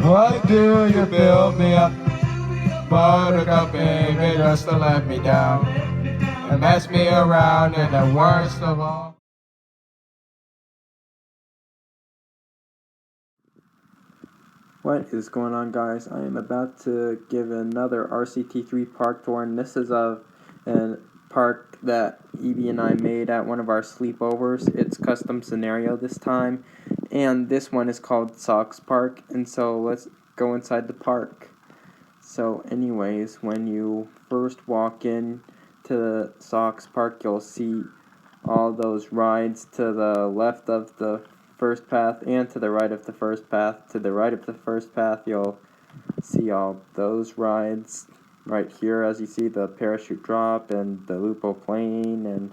Why do you build me up? Buttercup, baby, just to let me down and mess me around, and the worst of all. What is going on, guys? I am about to give another RCT3 Park Tour, and this is a park that Evie and I made at one of our sleepovers. It's custom scenario this time, and this one is called Sox Park, and so let's go inside the park. So anyways, when you first walk in to Sox Park, you'll see all those rides to the left of the first path and to the right of the first path. To the right of the first path, you'll see all those rides right here, as you see the parachute drop and the Lupo plane and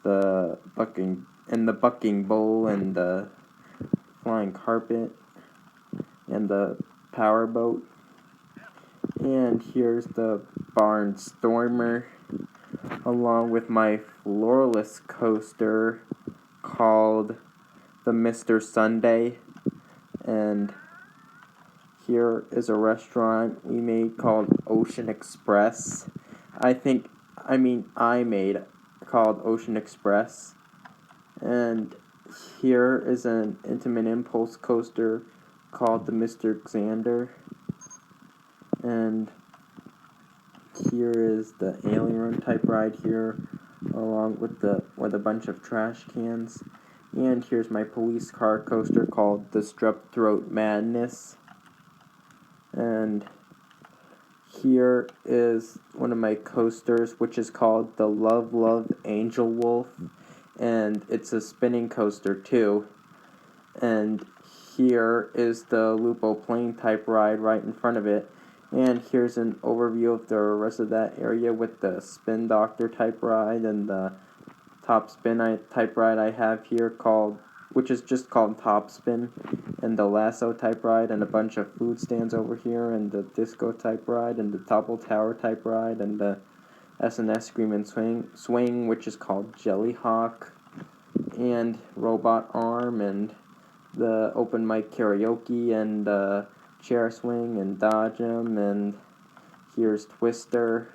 the bucking bull and the flying carpet and the power boat. And here's the Barnstormer, along with my floorless coaster called the Mr. Sunday. And here is a restaurant we made called Ocean Express. I made called Ocean Express. And here is an intimate impulse coaster called the Mr. Xander. And here is the Alien Run type ride here, along with a bunch of trash cans. And here's my police car coaster called the Strep Throat Madness. And here is one of my coasters, which is called the Love Love Angel Wolf, and it's a spinning coaster too. And here is the Lupo plane type ride right in front of it. And here's an overview of the rest of that area with the Spin Doctor type ride and the Top Spin type ride I have here, which is just called Top Spin, and the Lasso type ride, and a bunch of food stands over here, and the Disco type ride, and the Topple Tower type ride, and the S&S Scream and Swing, which is called Jelly Hawk, and Robot Arm, and the Open Mic Karaoke, and Chair Swing, and Dodge 'em, and here's Twister,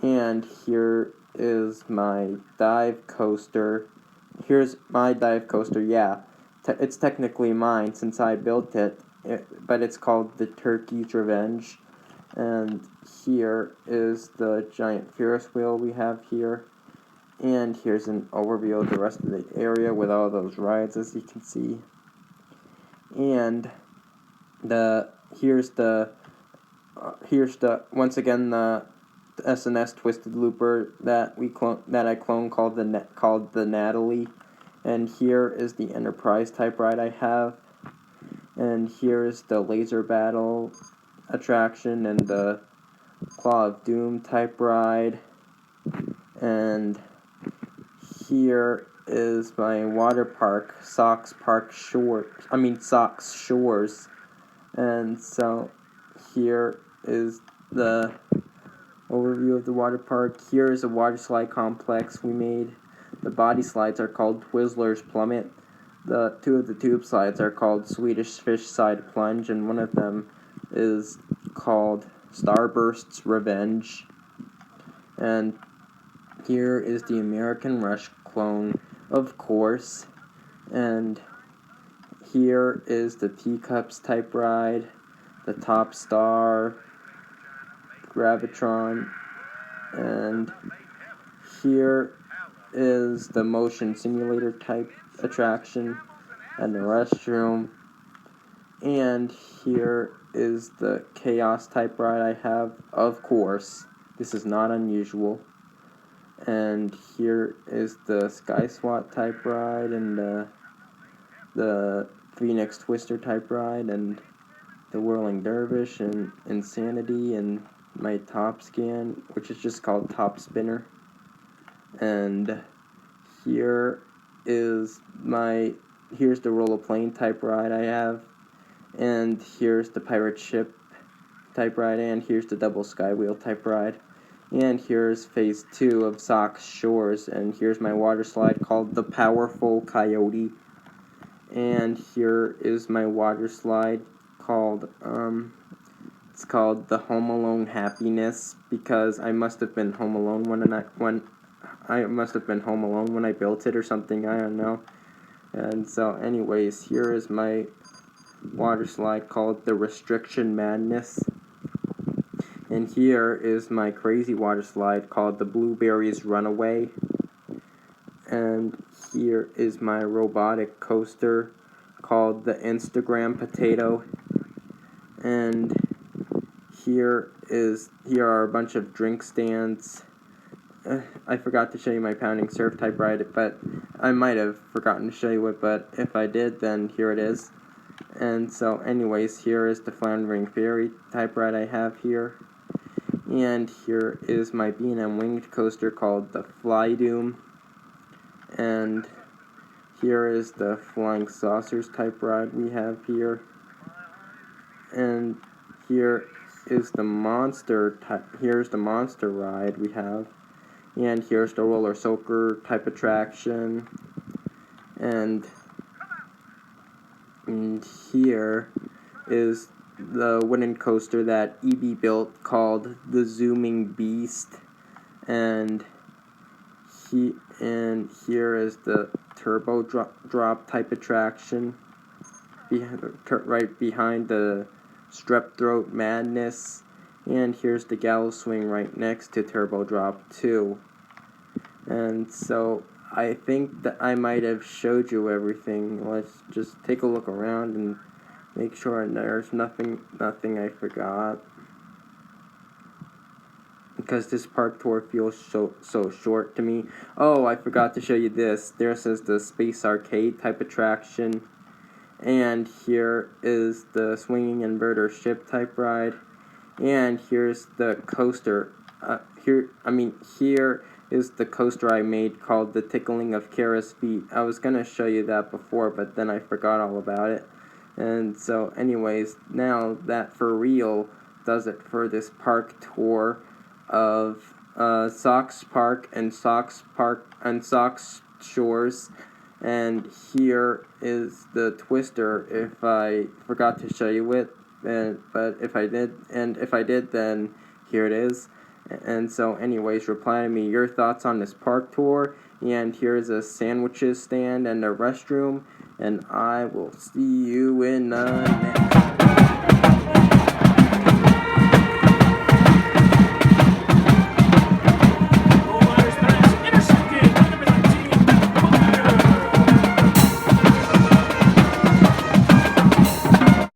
and here is my dive coaster. Here's my dive coaster, yeah. It's technically mine since I built it, but it's called the Turkey's Revenge. And here is the giant Ferris wheel we have here. And here's an overview of the rest of the area with all those rides, as you can see. And here's once again the S&S Twisted Looper that I cloned called the Natalie. And here is the Enterprise type ride I have. And here's the Laser Battle attraction and the Claw of Doom type ride. And here is my water park, Sox Shores. And so here is the overview of the water park. Here is a water slide complex we made. The body slides are called Twizzler's Plummet. Two of the tube slides are called Swedish Fish Side Plunge, and one of them is called Starburst's Revenge. And here is the American Rush clone, of course. And here is the Teacups type ride, the Top Star, Gravitron, and here is the Motion Simulator type attraction and the restroom. And here is the Chaos type ride I have, of course. This is not unusual. And here is the Sky SWAT type ride and the Phoenix Twister type ride and the Whirling Dervish and Insanity and my Top Scan, which is just called Top Spinner. And here's the Roll-A-Plane type ride I have, and here's the Pirate Ship type ride, and here's the Double Skywheel type ride. And here's phase 2 of Sox Shores, and here's my water slide called the Powerful Coyote. And here is my water slide called it's called the Home Alone Happiness, because I must have been home alone when I built it or something, I don't know. And so anyways, here is my water slide called the Restriction Madness. And here is my crazy water slide called the Blueberries Runaway. And here is my robotic coaster called the Instagram Potato. And here are a bunch of drink stands. I forgot to show you my pounding surf type ride, but I might have forgotten to show you it, but if I did, then here it is. And so anyways, here is the floundering fairy type ride I have here. And here is my B&M winged coaster called the Fly Doom. And here is the flying saucers type ride we have here. And here is the monster ride we have. And here's the roller soaker type attraction. And here is the wooden coaster that EB built called the Zooming Beast. And here is the turbo drop type attraction right behind the Strep Throat Madness. And here's the gallows swing right next to turbo drop too. And so I think that I might have showed you everything. Let's just take a look around and make sure there's nothing I forgot, because this park tour feels so short to me. Oh, I forgot to show you this. There says the Space Arcade type attraction. And here is the swinging inverter ship type ride. And here's the coaster. Here is the coaster I made called the Tickling of Kara's Feet. I was gonna show you that before, but then I forgot all about it. And so anyways, now that for real does it for this park tour of Sox Park and Sox Shores. And here is the Twister, if I forgot to show you it, but if I did, then here it is. And so anyways, reply to me your thoughts on this park tour. And here's a sandwiches stand and a restroom. And I will see you in the next